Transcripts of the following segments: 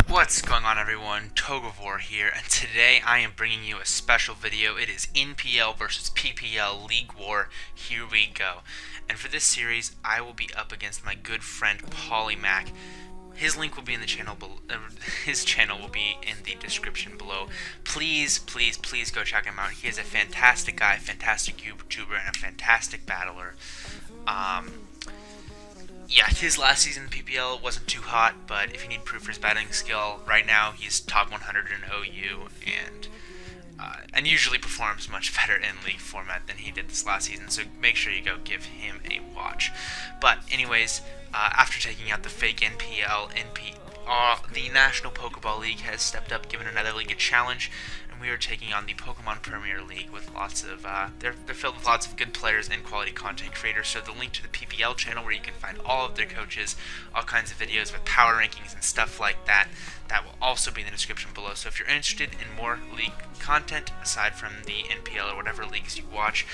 What's going on, everyone? Togevoir here, and today I am bringing you a special video. It is NPL versus PPL League War. Here we go. And for this series, I will be up against my good friend Polymac. His link will be in the channel his channel will be in the description below. Please, please, please go check him out. He is a fantastic guy, fantastic YouTuber, and a fantastic battler. Yeah, his last season in PPL wasn't too hot, but if you need proof for his batting skill, right now he's top 100 in OU, and usually performs much better in league format than he did this last season, so make sure you go give him a watch. But anyways, after taking out the fake the National Pokeball League has stepped up, given another league a challenge, and we are taking on the Pokemon Premier League with lots of, they're filled with lots of good players and quality content creators. So the link to the PPL channel, where you can find all of their coaches, all kinds of videos with power rankings and stuff like that, that will also be in the description below. So if you're interested in more league content, aside from the NPL or whatever leagues you watch,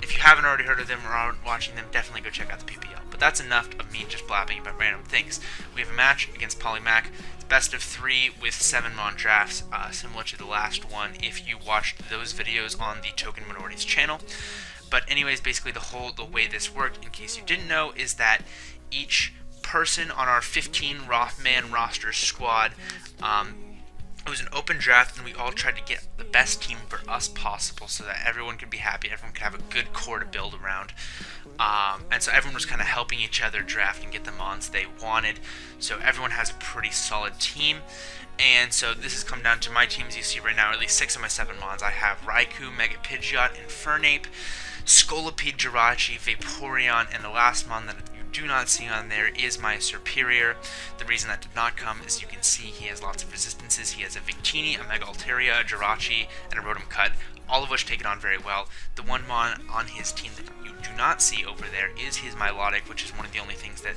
if you haven't already heard of them or aren't watching them, definitely go check out the PPL. But that's enough of me just blabbing about random things. We have a match against Polymac. It's best of 3 with 7-mon drafts, similar to the last one if you watched those videos on the Token Minorities channel. But anyways, basically the way this worked, in case you didn't know, is that each person on our 15-man roster squad, it was an open draft, and we all tried to get the best team for us possible so that everyone could be happy, everyone could have a good core to build around. And so everyone was kind of helping each other draft and get the mons they wanted. So everyone has a pretty solid team. And so this has come down to my teams. You see right now, at least 6 of my 7 mons. I have Raikou, Mega Pidgeot, Infernape, Scolipede, Jirachi, Vaporeon, and the last mon that you do not see on there is my Superior. The reason that did not come is you can see he has lots of resistances. He has a Victini, a Mega Altaria, a Jirachi, and a Rotom Cut, all of which take it on very well. The one mon on his team that you do not see over there is his Milotic, which is one of the only things that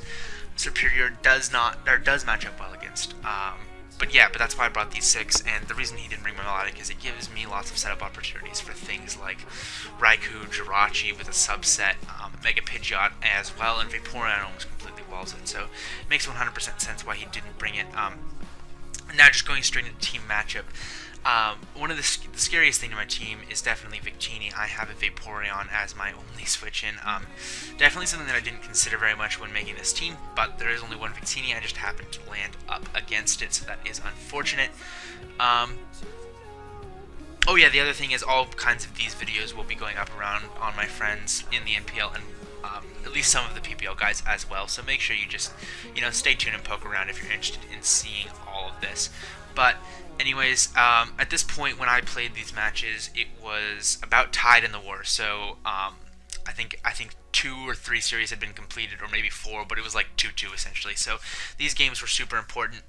Superior does match up well against. But that's why I brought these 6, and the reason he didn't bring my Milotic is it gives me lots of setup opportunities for things like Raikou, Jirachi with a subset, Mega Pidgeot as well, and Vaporeon almost completely walls it, so it makes 100% sense why he didn't bring it. Now just going straight into team matchup, one of the scariest thing to my team is definitely Victini. I have a Vaporeon as my only switch-in. Definitely something that I didn't consider very much when making this team, but there is only one Victini. I just happened to land up against it, so that is unfortunate. Oh yeah, the other thing is all kinds of these videos will be going up around on my friends in the NPL and at least some of the PPL guys as well, so make sure you just, stay tuned and poke around if you're interested in seeing all of this. But anyways, at this point when I played these matches, it was about tied in the war, so I think 2 or 3 series had been completed, or maybe 4, but it was like 2-2 essentially, so these games were super important.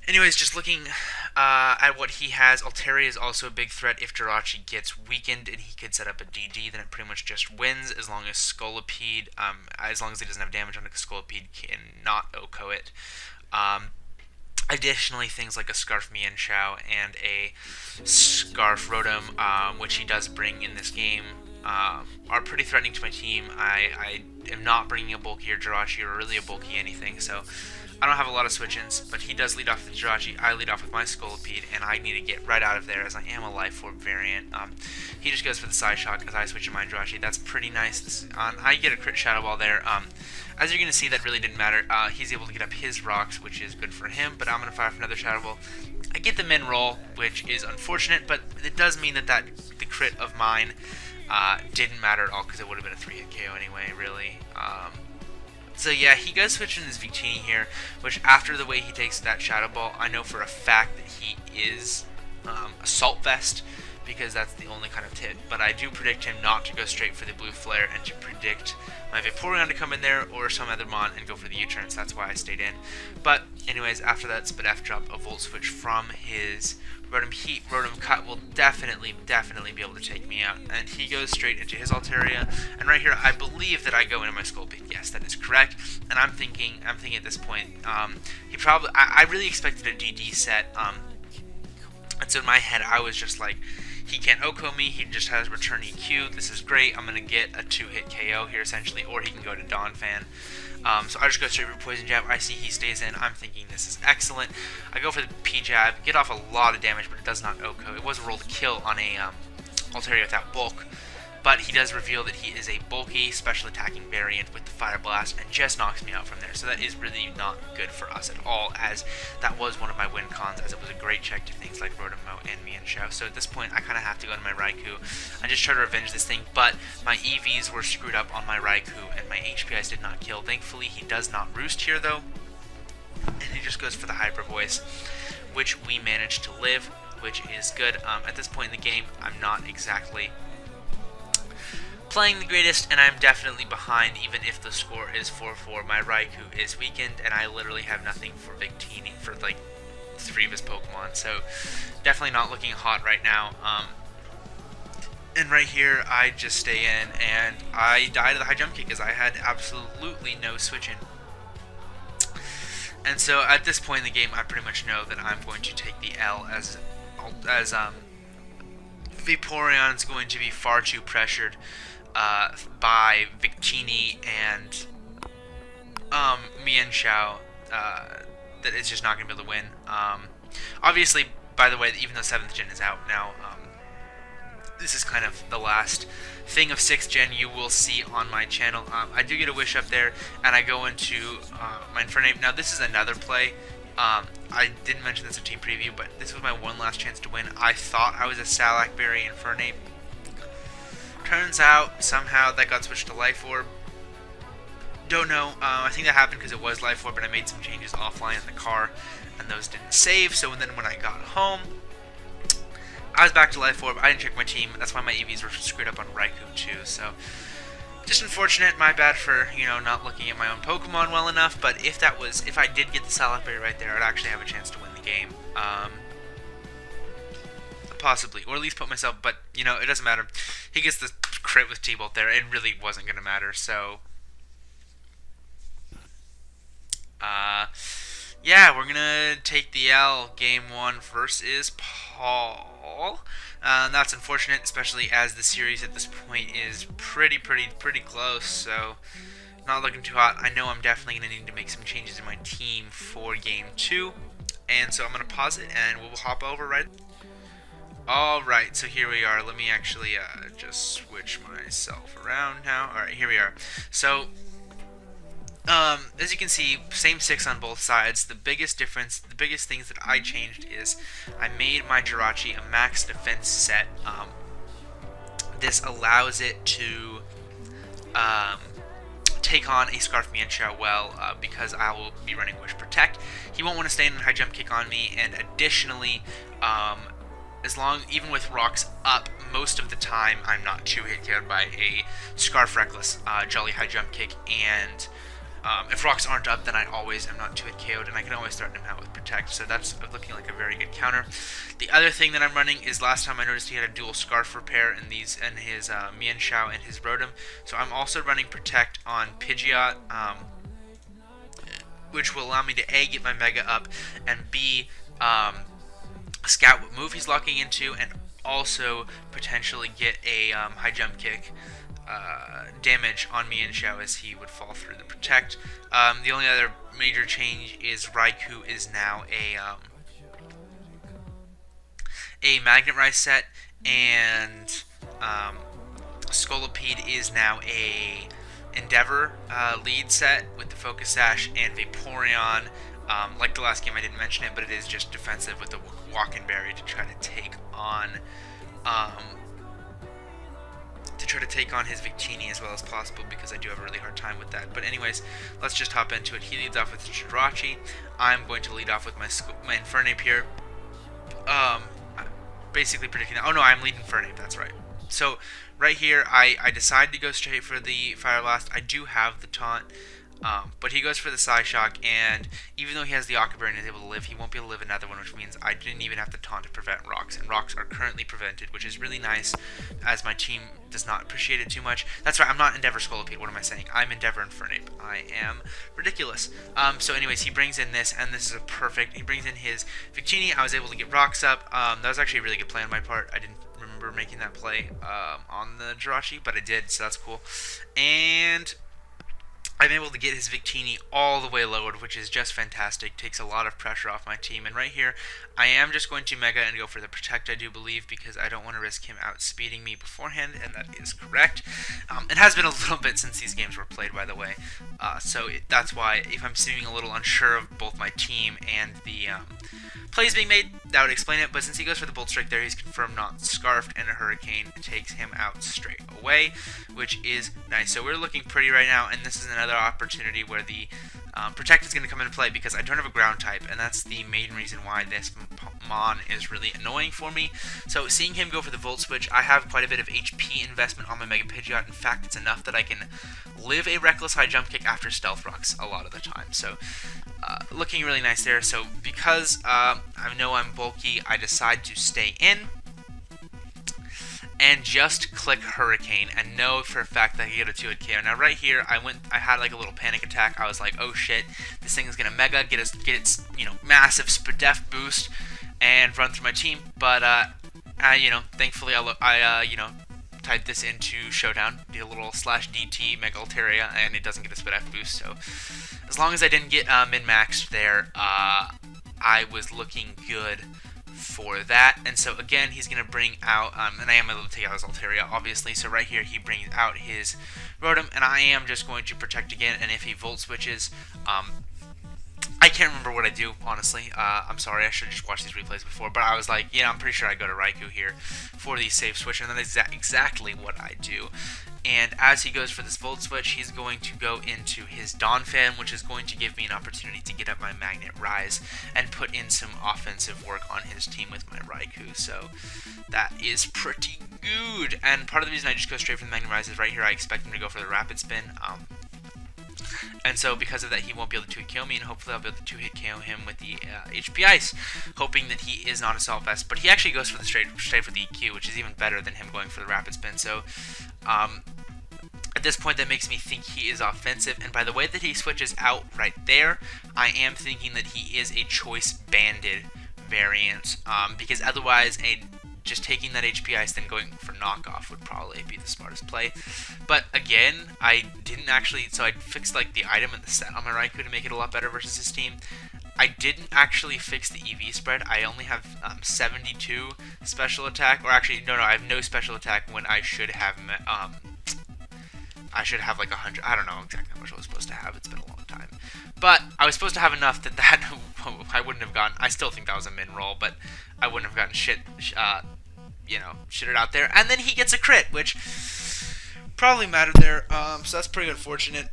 Anyways, just looking at what he has, Altaria is also a big threat. If Jirachi gets weakened and he could set up a DD, then it pretty much just wins, as long as Scolipede, as long as he doesn't have damage on it, Scolipede cannot OHKO it. Additionally, things like a Scarf Mienshao and a Scarf Rotom, which he does bring in this game, are pretty threatening to my team. I am not bringing a bulkier Jirachi or really a bulky anything, so I don't have a lot of switch-ins, but he does lead off with Jirachi. I lead off with my Scolipede, and I need to get right out of there as I am a Life Orb variant. He just goes for the Side Shock as I switch in my Jirachi. That's pretty nice. I get a crit Shadow Ball there. As you're going to see, that really didn't matter. He's able to get up his rocks, which is good for him, but I'm going to fire for another Shadow Ball. I get the min roll, which is unfortunate, but it does mean that the crit of mine didn't matter at all, because it would have been a 3-hit KO anyway, really. So yeah, he goes switch in his Victini here, which after the way he takes that Shadow Ball, I know for a fact that he is Assault Vest, because that's the only kind of hit. But I do predict him not to go straight for the Blue Flare, and to predict my Vaporeon to come in there, or some other mon, and go for the U-turn, so that's why I stayed in. But anyways, after that Spit F drop, a Volt Switch from his Rotom Heat, Rotom Cut will definitely be able to take me out. And he goes straight into his Altaria, and right here I believe that I go into my Scolipede. Yes, that is correct. And I'm thinking at this point, I really expected a DD set, and so in my head I was just like, He can't OHKO me, he just has return EQ. This is great. I'm going to get a 2-hit KO here essentially, or he can go to Donphan. So I just go straight for Poison Jab. I see he stays in. I'm thinking this is excellent. I go for the P-Jab, get off a lot of damage, but it does not OHKO. It was a roll to kill on a Altaria without bulk. But he does reveal that he is a bulky, special attacking variant with the Fire Blast, and just knocks me out from there. So that is really not good for us at all, as that was one of my win cons, as it was a great check to things like Rotom-Mow and Mienshao. So at this point, I kind of have to go to my Raikou and just try to revenge this thing, but my EVs were screwed up on my Raikou, and my HPIs did not kill. Thankfully, he does not roost here, though, and he just goes for the Hyper Voice, which we managed to live, which is good. At this point in the game, I'm not exactly playing the greatest, and I'm definitely behind even if the score is 4-4. My Raikou is weakened, and I literally have nothing for Victini for like 3 of his Pokemon, so definitely not looking hot right now. And right here, I just stay in, and I die to the high jump kick because I had absolutely no switch in. And so at this point in the game, I pretty much know that I'm going to take the L as Vaporeon is going to be far too pressured by Victini and Mienshao, that it's just not going to be able to win. Obviously, by the way, even though 7th Gen is out now, this is kind of the last thing of 6th Gen you will see on my channel. I do get a Wish up there, and I go into my Infernape. Now, this is another play. I didn't mention this in Team Preview, but this was my one last chance to win. I thought I was a Salac Berry Infernape. Turns out, somehow, that got switched to Life Orb. Don't know. I think that happened because it was Life Orb, but I made some changes offline in the car, and those didn't save. So then when I got home, I was back to Life Orb. I didn't check my team. That's why my EVs were screwed up on Raikou, too. So, just unfortunate. My bad for, not looking at my own Pokemon well enough. But if I did get the Salac Berry right there, I'd actually have a chance to win the game. Possibly, or at least put myself, but it doesn't matter. He gets the crit with T-Bolt there. It really wasn't going to matter. So, yeah, we're gonna take the L. Game 1 versus Paul. That's unfortunate, especially as the series at this point is pretty close. So, not looking too hot. I know I'm definitely gonna need to make some changes in my team for Game 2, and so I'm gonna pause it and we'll hop over right. Alright, so here we are. Let me actually just switch myself around now. Alright, here we are. So, as you can see, same 6 on both sides. The biggest difference, the biggest things that I changed is I made my Jirachi a max defense set. This allows it to take on a Scarf Mienshao well, because I will be running Wish Protect. He won't want to stay in a high jump kick on me, and additionally, even with rocks up, most of the time I'm not 2-hit KO'd by a Scarf Reckless Jolly High Jump Kick, and if rocks aren't up, then I always am not 2-hit KO'd, and I can always threaten him out with Protect, so that's looking like a very good counter. The other thing that I'm running is last time I noticed he had a dual Scarf Repair in his Mienshao and his Rotom, so I'm also running Protect on Pidgeot, which will allow me to A, get my Mega up, and B, scout what move he's locking into, and also potentially get a high jump kick damage on Mienshao as he would fall through the Protect. The only other major change is Raikou is now a Magnet Rise set, and Scolipede is now a Endeavor lead set with the Focus Sash, and Vaporeon, like the last game I didn't mention it, but it is just defensive with the Walk-in Berry to try to take on his Victini as well as possible, because I do have a really hard time with that. But anyways, let's just hop into it. He leads off with Jirachi. I'm going to lead off with my Infernape here. Basically predicting that. Oh no, I'm leading Infernape, that's right. So right here, I decided to go straight for the Fire Blast. I do have the taunt. But he goes for the Psyshock, and even though he has the Aqua Berry and is able to live, he won't be able to live another one, which means I didn't even have to taunt to prevent rocks, and rocks are currently prevented, which is really nice, as my team does not appreciate it too much. That's right, I'm not Endeavor Scolipede, what am I saying? I'm Endeavor Infernape. I am ridiculous. So anyways, he brings in this, and this is a perfect, he brings in his Victini. I was able to get rocks up. That was actually a really good play on my part. I didn't remember remember making that play on the Jirachi, but I did, so that's cool. And I'm able to get his Victini all the way lowered, which is just fantastic. Takes a lot of pressure off my team. And right here, I am just going to Mega and go for the Protect, I do believe, because I don't want to risk him outspeeding me beforehand, and that is correct. It has been a little bit since these games were played, by the way. That's why, if I'm seeming a little unsure of both my team and the plays being made, that would explain it. But since he goes for the Bolt Strike there, he's confirmed not Scarfed, and a Hurricane takes him out straight away, which is nice. So we're looking pretty right now, and this is another opportunity where the Protect is going to come into play, because I don't have a ground type, and that's the main reason why this Mon is really annoying for me. So seeing him go for the Volt Switch, I have quite a bit of HP investment on my Mega Pidgeot. In fact, it's enough that I can live a Reckless High Jump Kick after Stealth Rocks a lot of the time. So looking really nice there. So because I know I'm bulky, I decide to stay in and just click Hurricane and know for a fact that I get a 2-hit KO. Now right here, I had like a little panic attack. I was like, oh shit, this thing is gonna Mega get its massive def boost and run through my team. But thankfully I typed this into Showdown, did a little /DT Mega Altaria, and it doesn't get a Spidef boost. So as long as I didn't get min-maxed there, I was looking good for that. And so again, he's going to bring out, and I am able to take out his Altaria, obviously. So right here, he brings out his Rotom, and I am just going to Protect again. And if he Volt Switches, I can't remember what I do, honestly. I'm sorry, I should have just watched these replays before. But I was like, yeah, I'm pretty sure I go to Raikou here for the safe switch, and that is exactly what I do. And as he goes for this Volt Switch, he's going to go into his Donphan, which is going to give me an opportunity to get up my Magnet Rise and put in some offensive work on his team with my Raikou. So that is pretty good. And part of the reason I just go straight for the Magnet Rise is right here I expect him to go for the Rapid Spin. And so because of that, he won't be able to 2-hit KO me, and hopefully I'll be able to 2-hit KO him with the HP Ice, hoping that he is not Assault Vest. But he actually goes for the straight for the EQ, which is even better than him going for the Rapid Spin. So at this point, that makes me think he is offensive. And by the way that he switches out right there, I am thinking that he is a Choice Banded variant, because otherwise just taking that HP Ice then going for knockoff would probably be the smartest play. But again, I didn't actually, so I fixed like the item and the set on my Raikou to make it a lot better versus his team. I didn't actually fix the EV spread. I only have 72 special attack, or actually no, I have no special attack when I should have like 100. I don't know exactly how much I was supposed to have. It's been a long time. But I was supposed to have enough that I wouldn't have gotten. I still think that was a min roll, but I wouldn't have gotten shitted out there. And then he gets a crit, which probably mattered there. So that's pretty unfortunate.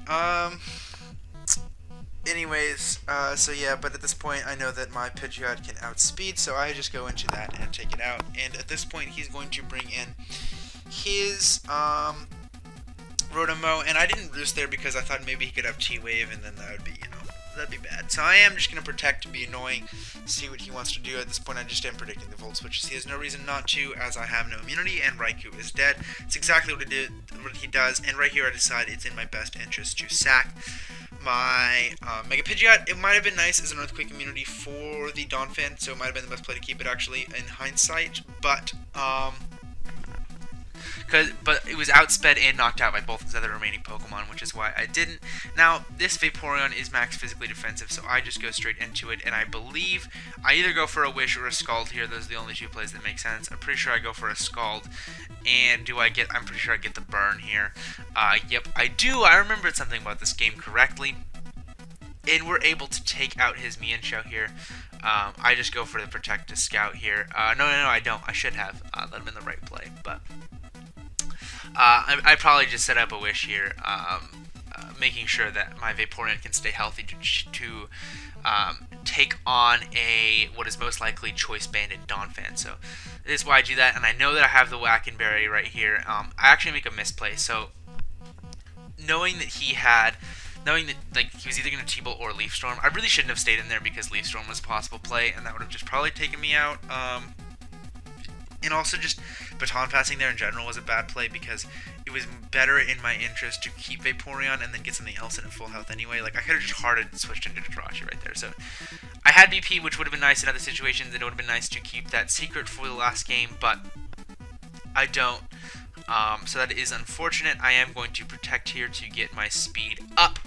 Anyways, so yeah, but at this point I know that my Pidgeot can outspeed, so I just go into that and take it out. And at this point he's going to bring in his Rotom, and I didn't roost there because I thought maybe he could have T-Wave, and then that would be, that'd be bad. So I am just going to Protect to be annoying, see what he wants to do. At this point, I just am predicting the Volt Switches. He has no reason not to, as I have no immunity, and Raikou is dead. It's exactly what he does, and right here I decide it's in my best interest to sack my Mega Pidgeot. It might have been nice as an Earthquake immunity for the Donphan, so it might have been the best play to keep it, actually, in hindsight, but it was outsped and knocked out by both his other remaining Pokemon, which is why I didn't. Now, this Vaporeon is max physically defensive, so I just go straight into it, and I believe I either go for a Wish or a Scald here. Those are the only two plays that make sense. I'm pretty sure I go for a Scald, and I'm pretty sure I get the burn here. Yep, I do. I remembered something about this game correctly, and we're able to take out his Mienshao here. I just go for the Protect to Scout here. No, I don't. I should have. That would have been the right play, but I probably just set up a Wish here, making sure that my Vaporeon can stay healthy to take on what is most likely Choice Banded Donphan. So this is why I do that, and I know that I have the Wackenberry right here. I actually make a misplay, so knowing that he was either going to T-Bolt or Leaf Storm, I really shouldn't have stayed in there because Leaf Storm was a possible play, and that would have just probably taken me out. And also just Baton Passing there in general was a bad play because it was better in my interest to keep Vaporeon and then get something else in at full health anyway. Like, I could have just hard switched into Jirachi right there. So I had BP, which would have been nice in other situations, and it would have been nice to keep that secret for the last game, but I don't. So that is unfortunate. I am going to protect here to get my speed up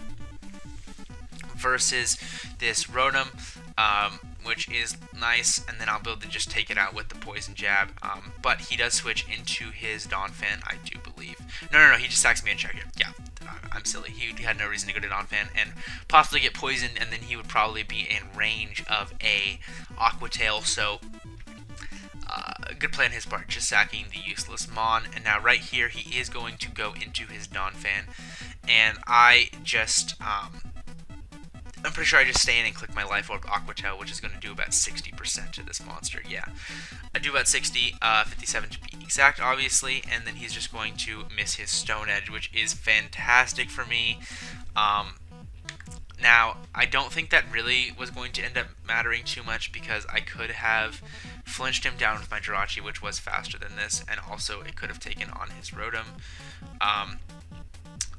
versus this Rotom, which is nice, and then I'll be able to just take it out with the Poison Jab. But he does switch into his Donphan, I do believe. No, he just sacks me and check it. Yeah, I'm silly. He had no reason to go to Donphan and possibly get poisoned, and then he would probably be in range of a Aqua Tail, so good play on his part, just sacking the useless Mon. And now right here, he is going to go into his Donphan, and I just, I'm pretty sure I just stay in and click my Life Orb Aqua Tail, which is going to do about 60% to this monster. Yeah, I do about 60, 57 to be exact, obviously, and then he's just going to miss his Stone Edge, which is fantastic for me. Now, I don't think that really was going to end up mattering too much because I could have flinched him down with my Jirachi, which was faster than this, and also it could have taken on his Rotom.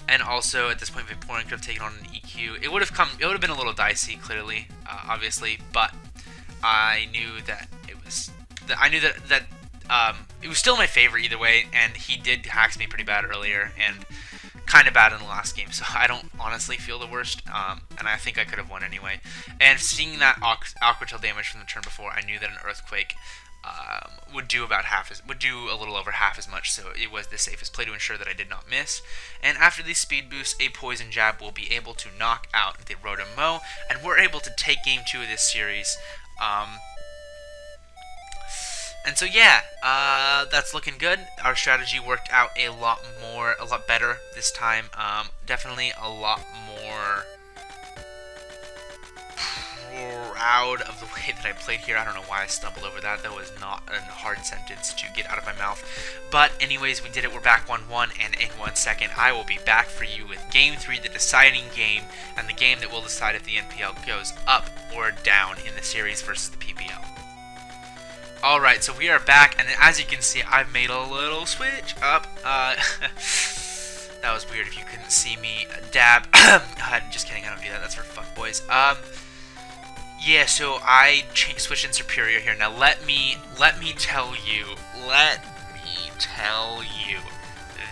And also, at this point, Vaporeon could have taken on an EQ. It would have been a little dicey, clearly, obviously, but I knew that it was. It was still my favorite either way, and he did hacks me pretty bad earlier, and kind of bad in the last game, so I don't honestly feel the worst, and I think I could have won anyway. And seeing that Aqua Tail damage from the turn before, I knew that an Earthquake would do a little over half as much, so it was the safest play to ensure that I did not miss. And after these speed boosts, a Poison Jab will be able to knock out the Rotom Mow, and we're able to take Game 2 of this series. And so yeah, that's looking good. Our strategy worked out a lot better this time. Definitely a lot more proud of the way that I played here. I don't know why I stumbled over that. That was not a hard sentence to get out of my mouth. But anyways, we did it. We're back 1-1, and in 1 second, I will be back for you with Game 3, the deciding game, and the game that will decide if the NPL goes up or down in the series versus the PPL. Alright, so we are back, and as you can see, I've made a little switch up. That was weird if you couldn't see me dab. Just kidding, I don't do that. That's for fuckboys. Yeah, so I switched in Superior here. Now let me tell you,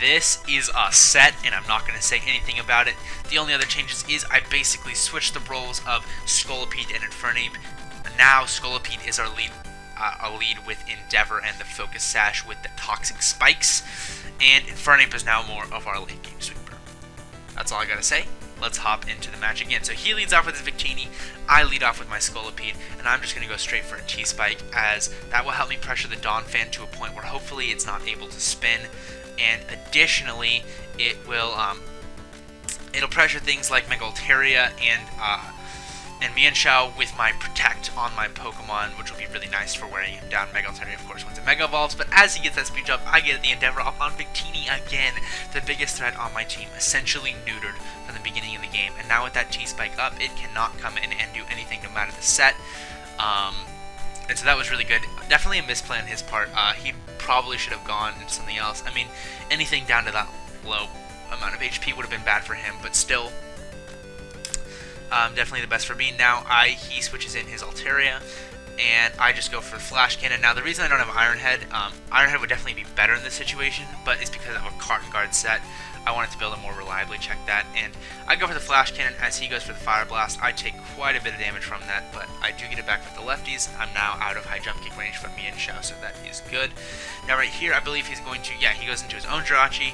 this is a set, and I'm not going to say anything about it. The only other changes is I basically switched the roles of Scolipede and Infernape. Now Scolipede is our lead with Endeavor and the Focus Sash with the Toxic Spikes, and Infernape is now more of our late game sweeper. That's all I gotta say. Let's hop into the match again. So he leads off with his Victini, I lead off with my Scolipede, and I'm just gonna go straight for a T-Spike, as that will help me pressure the Donphan to a point where hopefully it's not able to spin, and additionally, it will it'll pressure things like Mega Altaria and Mienshao with my Protect on my Pokemon, which will be really nice for wearing him down. Mega Altaria, of course, once it Mega Evolves, but as he gets that speed jump, I get the Endeavor up on Victini again, the biggest threat on my team, essentially neutered from the beginning of the game. And now with that T-Spike up, it cannot come in and do anything no matter the set. And so that was really good. Definitely a misplay on his part. He probably should have gone into something else. I mean, anything down to that low amount of HP would have been bad for him, but still, definitely the best for me. Now he switches in his Altaria, and I just go for Flash Cannon. Now the reason I don't have Iron Head, Iron Head would definitely be better in this situation, but it's because I have a Carton Guard set. I wanted to build it more reliably, check that, and I go for the Flash Cannon as he goes for the Fire Blast. I take quite a bit of damage from that, but I do get it back with the lefties. I'm now out of high jump kick range from Mienshao, so that is good. Now right here, I believe he's going to, yeah, he goes into his own Jirachi.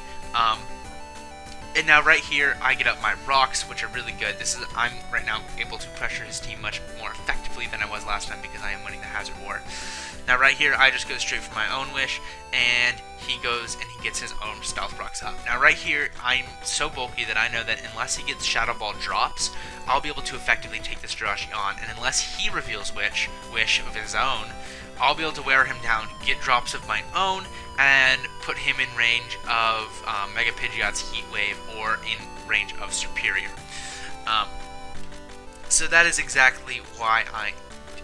And now right here, I get up my rocks, which are really good. I'm right now able to pressure his team much more effectively than I was last time because I am winning the Hazard War. Now right here, I just go straight for my own wish, and he goes and he gets his own Stealth Rocks up. Now right here, I'm so bulky that I know that unless he gets Shadow Ball drops, I'll be able to effectively take this Jirachi on, and unless he reveals Wish of his own, I'll be able to wear him down, get drops of my own, and put him in range of Mega Pidgeot's Heat Wave or in range of Superior. So that is exactly why I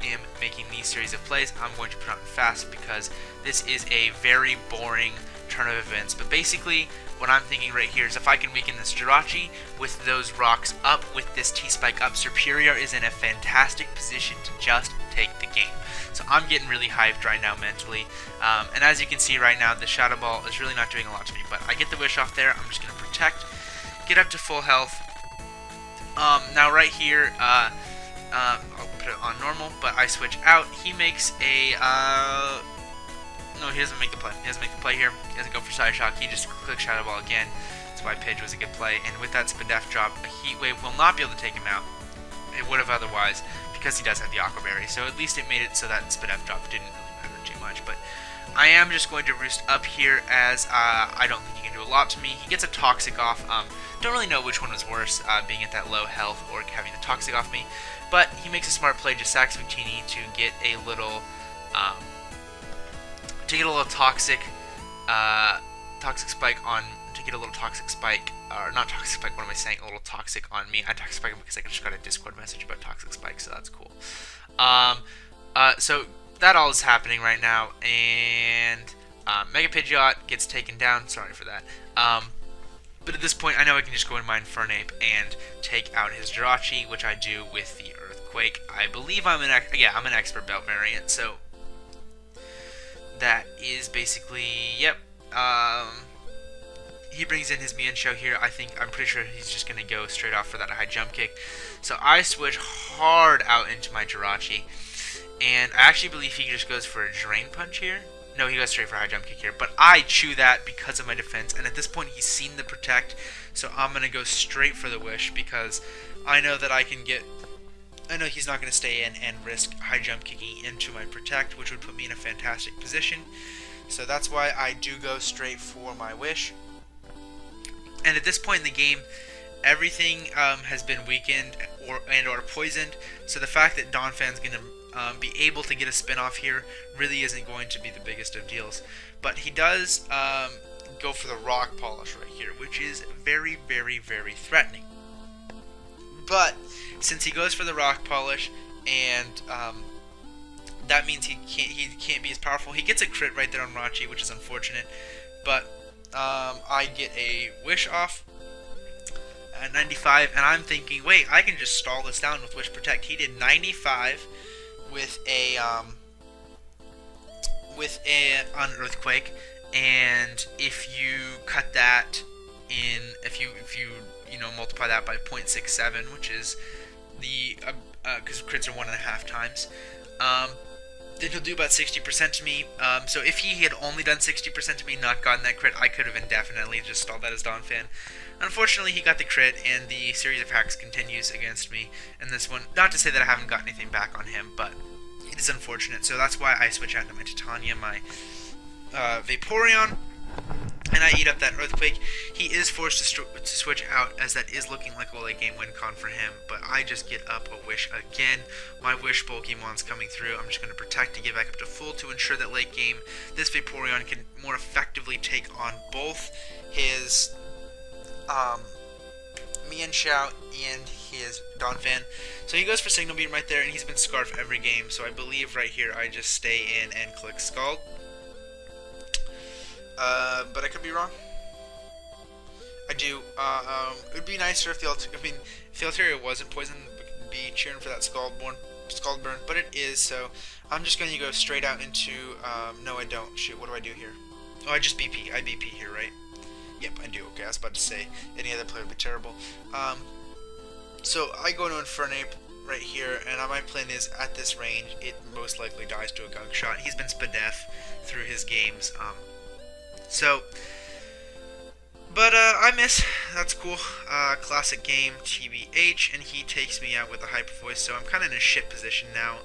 am making these series of plays. I'm going to put on fast because this is a very boring turn of events. But basically, what I'm thinking right here is if I can weaken this Jirachi with those rocks up, with this T-Spike up, Superior is in a fantastic position to just take the game. So I'm getting really hyped right now mentally. And as you can see right now, the Shadow Ball is really not doing a lot to me. But I get the Wish off there. I'm just going to protect, get up to full health. Now right here, I'll put it on normal, but I switch out. He makes a, no, he doesn't make the play. He doesn't make the play here. He doesn't go for Side Shock. He just clicks Shadow Ball again. That's why Pidge was a good play. And with that Spadef drop, a Heat Wave will not be able to take him out. It would have otherwise, because he does have the Aqua Berry. So at least it made it so that Spadef drop didn't really matter too much. But I am just going to roost up here, as I don't think he can do a lot to me. He gets a Toxic off. Don't really know which one was worse, being at that low health or having the Toxic off me. But he makes a smart play, just sacks Victini to get a little, Toxic Spike on, to get a little Toxic Spike, or not Toxic Spike, what am I saying, a little Toxic on me. I Toxic Spike him because I just got a Discord message about Toxic Spike, so that's cool. So that all is happening right now, and Mega Pidgeot gets taken down, sorry for that. But at this point, I know I can just go in my Infernape and take out his Jirachi, which I do with the Earthquake. I believe I'm an expert belt variant, so that is basically, yep. He brings in his Mienshao here. I'm pretty sure he's just going to go straight off for that high jump kick. So I switch hard out into my Jirachi, and I actually believe he just goes for a Drain Punch here. No, he goes straight for a high jump kick here, but I chew that because of my defense, and at this point he's seen the Protect, so I'm going to go straight for the Wish, because I know that I know he's not going to stay in and risk high jump kicking into my Protect, which would put me in a fantastic position. So that's why I do go straight for my Wish. And at this point in the game, everything has been weakened or poisoned, so the fact that Donphan's going to be able to get a spin off here really isn't going to be the biggest of deals. But he does go for the Rock Polish right here, which is very, very, very threatening. But since he goes for the Rock Polish, and that means he can't be as powerful. He gets a crit right there on Rachi, which is unfortunate. But I get a Wish off at 95, and I'm thinking, wait, I can just stall this down with Wish Protect. He did 95 with an Earthquake, and if you cut that in, if you multiply that by 0.67, which is the because crits are 1.5 times, then he'll do about 60% to me. So if he had only done 60% to me, not gotten that crit, I could have indefinitely just stalled that as Donphan. Unfortunately, he got the crit, and the series of hacks continues against me in this one. Not to say that I haven't gotten anything back on him, but it is unfortunate. So that's why I switch out to my Titania, my Vaporeon, and I eat up that Earthquake. He is forced to switch out, as that is looking like a late game win con for him, but I just get up a Wish again. My Wish Pokemon's coming through. I'm just going to Protect to get back up to full to ensure that late game this Vaporeon can more effectively take on both his Mienshao and his Donphan. So he goes for Signal Beam right there, and he's been Scarf every game, so I believe right here I just stay in and click Scald. But I could be wrong. I do. It would be nicer if the Altaria wasn't poisoned. We could be cheering for that Scald Burn, but it is, so I'm just going to go straight out into, no I don't. Shoot, what do I do here? Oh, I just BP. I BP here, right? Yep, I do. Okay, I was about to say any other player would be terrible. So I go to Infernape right here, and my plan is, at this range, it most likely dies to a Gunk Shot. He's been Spadef through his games. But I miss. That's cool. Classic game, TBH, and he takes me out with a Hyper Voice, so I'm kind of in a shit position now.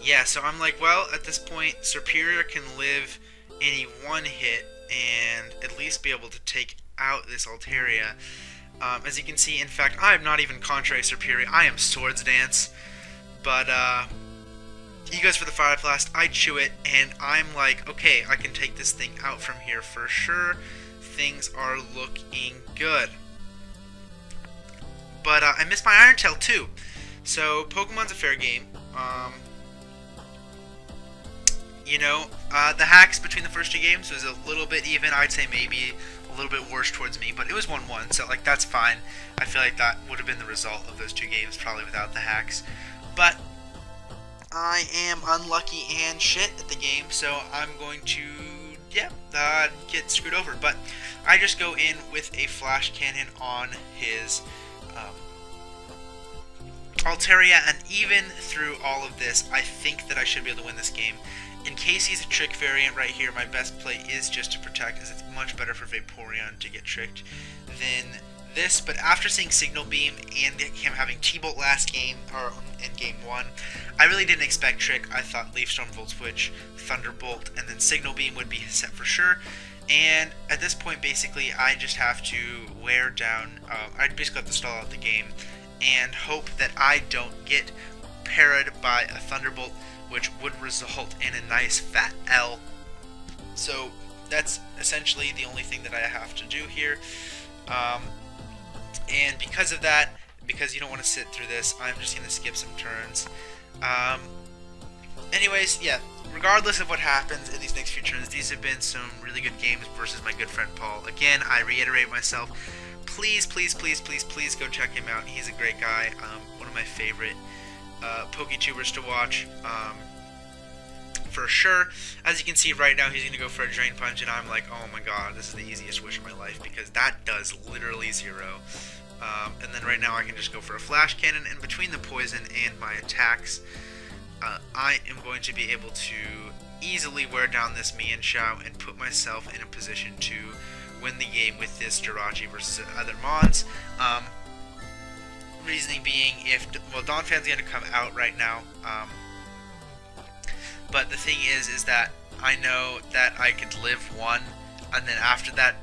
Yeah, so I'm like, well, at this point, Superior can live any one hit and at least be able to take out this Altaria. As you can see, in fact, I am not even Contrary Superior. I am Swords Dance. But, he goes for the Fire Blast, I chew it, and I'm like, okay, I can take this thing out from here for sure. Things are looking good. But I missed my Iron Tail too. So Pokemon's a fair game. the hacks between the first two games was a little bit even. I'd say maybe a little bit worse towards me, but it was 1-1, so like that's fine. I feel like that would have been the result of those two games, probably without the hacks. But I am unlucky and shit at the game, so I'm going to, get screwed over. But I just go in with a flash cannon on his Altaria, and even through all of this, I think that I should be able to win this game. In case he's a trick variant right here, my best play is just to protect, as it's much better for Vaporeon to get tricked than this. But after seeing Signal Beam and him having T-Bolt last game, or in game 1, I really didn't expect Trick. I thought Leaf Storm, Volt Switch, Thunderbolt, and then Signal Beam would be set for sure. And at this point, basically, I just have to wear down, I basically have to stall out the game and hope that I don't get parried by a Thunderbolt, which would result in a nice fat L. So that's essentially the only thing that I have to do here. And because of that, because you don't want to sit through this, I'm just going to skip some turns. Anyways, yeah, regardless of what happens in these next few turns, these have been some really good games versus my good friend Paul. Again, I reiterate myself, please go check him out. He's a great guy, one of my favorite PokeTubers to watch, for sure. As you can see right now, he's going to go for a Drain Punch, and I'm like, oh my god, this is the easiest wish of my life, because that does literally 0. And then right now I can just go for a Flash Cannon, and between the Poison and my attacks, I am going to be able to easily wear down this Mienshao and put myself in a position to win the game with this Jirachi versus other Mons. Reasoning being, Donphan's going to come out right now, but the thing is that I know that I could live 1, and then after that,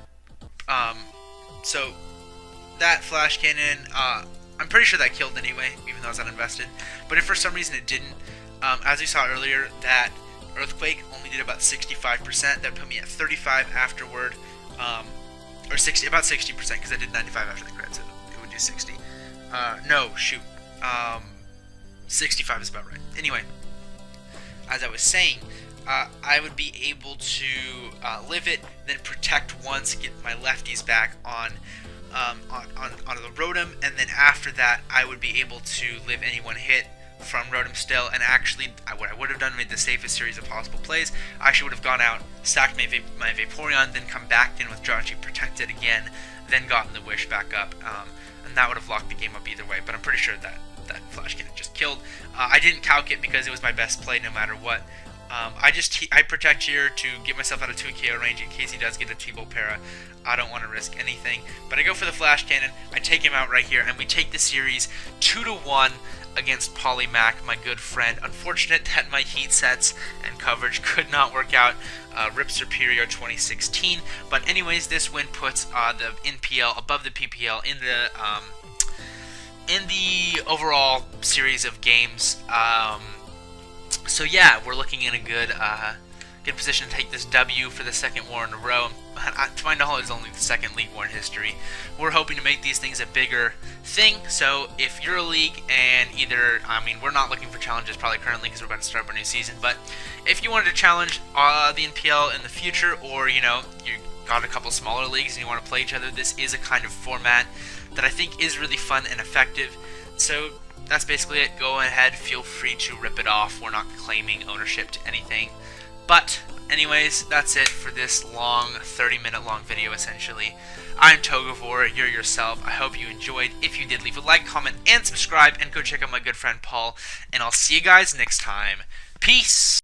so that Flash Cannon, I'm pretty sure that killed anyway, even though I was uninvested. But if for some reason it didn't, as we saw earlier, that Earthquake only did about 65%. That put me at 35 afterward, or 60, about 60%, because I did 95 after the crit, so it would do 60. No, shoot, 65 is about right. Anyway, as I was saying, I would be able to live it, then protect once, get my lefties back on the Rotom, and then after that, I would be able to live any one hit from Rotom still. And actually, what I would have done, made the safest series of possible plays. I actually would have gone out, sacked my Vaporeon, then come back in with Jirachi, protected again, then gotten the Wish back up, and that would have locked the game up either way. But I'm pretty sure that Flash Cannon just killed. I didn't calc it because it was my best play no matter what. I protect here to get myself out of 2 KO range in case he does get a T-Bolt Para. I don't want to risk anything, but I go for the Flash Cannon. I take him out right here, and we take the series 2-1 against Polymac, my good friend. Unfortunate that my heat sets and coverage could not work out. Rip Superior 2016. But anyways, this win puts the NPL above the PPL in the overall series of games. So yeah, we're looking in a good position to take this W for the second war in a row. To my knowledge, it's only the second League War in history. We're hoping to make these things a bigger thing. So if you're a league and we're not looking for challenges probably currently because we're about to start our new season. But if you wanted to challenge the NPL in the future, or you got a couple smaller leagues and you want to play each other, this is a kind of format that I think is really fun and effective. So that's basically it. Go ahead, feel free to rip it off. We're not claiming ownership to anything. But anyways, that's it for this long, 30-minute long video essentially. I'm Togevoir, you're yourself. I hope you enjoyed. If you did, leave a like, comment, and subscribe, and go check out my good friend Paul. And I'll see you guys next time. Peace!